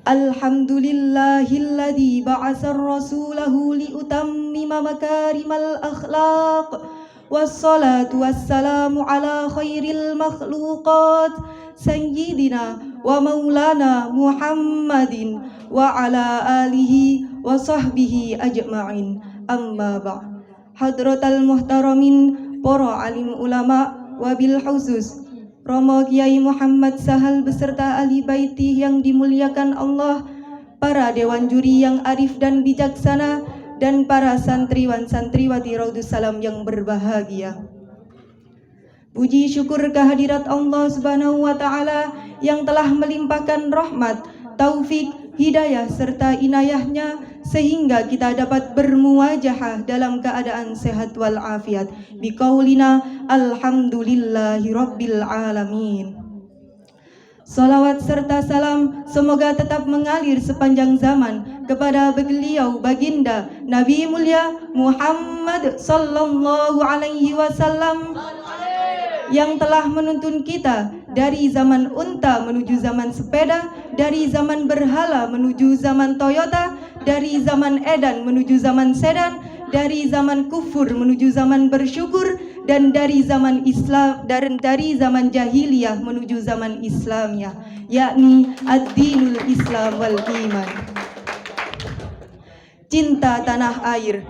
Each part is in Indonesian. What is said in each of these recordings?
Alhamdulillahilladzi ba'asar rasulahu liutammima makarimal akhlaq. Wassalatu wassalamu ala khairil makhluqat sayyidina wa maulana Muhammadin wa ala alihi wa sahbihi ajma'in. Amma ba'd. Hadratal muhtaramin para alim ulama wabil khusus Romo Kiai Muhammad Sahal beserta ahli baiti yang dimuliakan Allah, para dewan juri yang arif dan bijaksana, dan para santriwan santriwati Raudhus Salam yang berbahagia. Puji syukur kehadirat Allah Subhanahu wa Ta'ala yang telah melimpahkan rahmat, taufik, hidayah serta inayahnya sehingga kita dapat bermuwajahah dalam keadaan sehat wal afiat. Biqaulina alhamdulillahi rabbil alamin. Salawat serta salam semoga tetap mengalir sepanjang zaman kepada beliau baginda Nabi mulia Muhammad sallallahu alaihi wasallam yang telah menuntun kita dari zaman unta menuju zaman sepeda, dari zaman berhala menuju zaman Toyota, dari zaman edan menuju zaman sedan, dari zaman kufur menuju zaman bersyukur, dan dari zaman Islam dan dari zaman jahiliyah menuju zaman Islamiyah, yakni ad-dinul Islam wal iman. Cinta tanah air.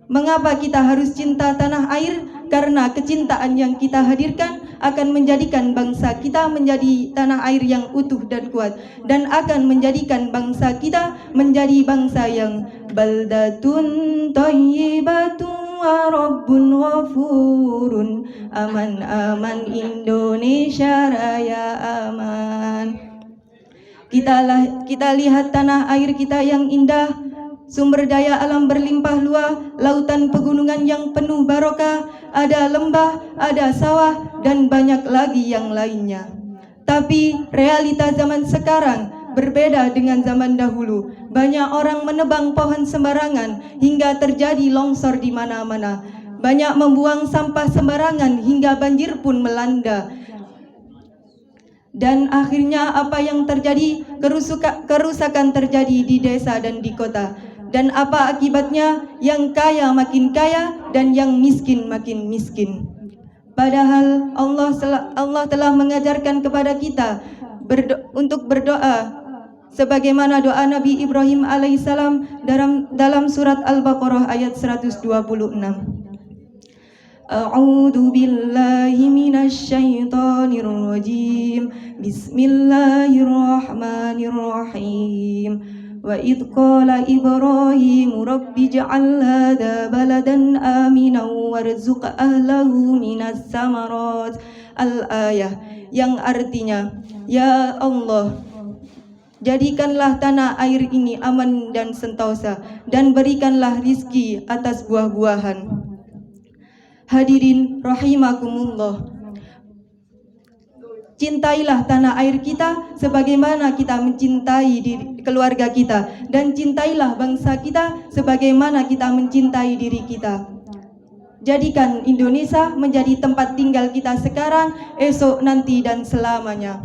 Mengapa kita harus cinta tanah air? Karena kecintaan yang kita hadirkan akan menjadikan bangsa kita menjadi tanah air yang utuh dan kuat, dan akan menjadikan bangsa kita menjadi bangsa yang baldatun thayyibatun wa rabbun ghafurun. Aman aman Indonesia Raya aman. Kita lihat tanah air kita yang indah, sumber daya alam berlimpah luas, lautan pegunungan yang penuh barokah, ada lembah, ada sawah, dan banyak lagi yang lainnya. Tapi realita zaman sekarang berbeda dengan zaman dahulu. Banyak orang menebang pohon sembarangan hingga terjadi longsor di mana-mana. Banyak membuang sampah sembarangan hingga banjir pun melanda. Dan akhirnya apa yang terjadi? Kerusakan terjadi di desa dan di kota. Dan apa akibatnya? Yang kaya makin kaya dan yang miskin makin miskin. Padahal Allah telah mengajarkan kepada kita untuk berdoa sebagaimana doa Nabi Ibrahim alaihissalam dalam surat Al-Baqarah ayat 126. A'udzu billahi minasy syaithanir rajim. Bismillahirrahmanirrahim. Wa idh qala Ibrahim rabbi ij'al hadha baladan aminan warzuq ahlahu minas samarat. Al-ayah, yang artinya, ya Allah, jadikanlah tanah air ini aman dan sentosa, dan berikanlah rizki atas buah-buahan. Hadirin rahimakumullah, cintailah tanah air kita sebagaimana kita mencintai keluarga kita, dan cintailah bangsa kita sebagaimana kita mencintai diri kita. Jadikan Indonesia menjadi tempat tinggal kita sekarang, esok, nanti, dan selamanya.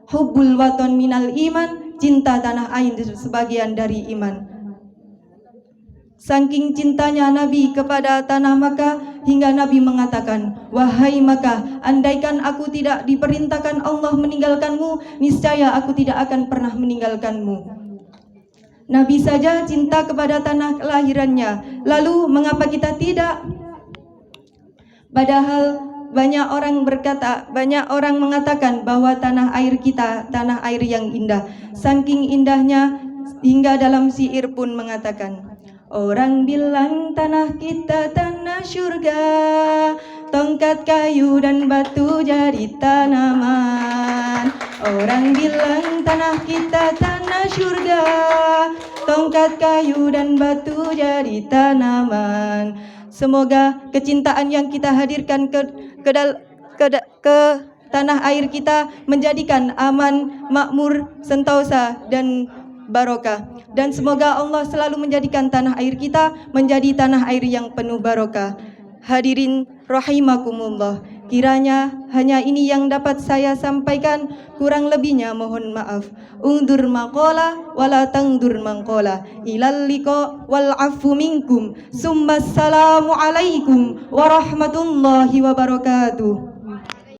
Hubbul waton minal iman, cinta tanah air sebagian dari iman. Saking cintanya Nabi kepada tanah Makkah hingga Nabi mengatakan, wahai Makkah, andaikan aku tidak diperintahkan Allah meninggalkanmu, niscaya aku tidak akan pernah meninggalkanmu. Nabi saja cinta kepada tanah kelahirannya, lalu mengapa kita tidak? Padahal banyak orang mengatakan bahwa tanah air kita tanah air yang indah. Saking indahnya hingga dalam syair pun mengatakan, orang bilang tanah kita tanah surga, tongkat kayu dan batu jadi tanaman. Orang bilang tanah kita tanah surga, tongkat kayu dan batu jadi tanaman. Semoga kecintaan yang kita hadirkan ke tanah air kita menjadikan aman, makmur, sentosa, dan barokah. Dan semoga Allah selalu menjadikan tanah air kita menjadi tanah air yang penuh barokah. Hadirin rahimakumullah, Kiranya hanya ini yang dapat saya sampaikan, kurang lebihnya mohon maaf. Undur maqala wala tangdur maqala. Ilal liqa wal afu minkum. Summa assalamu alaikum warahmatullahi wabarakatuh.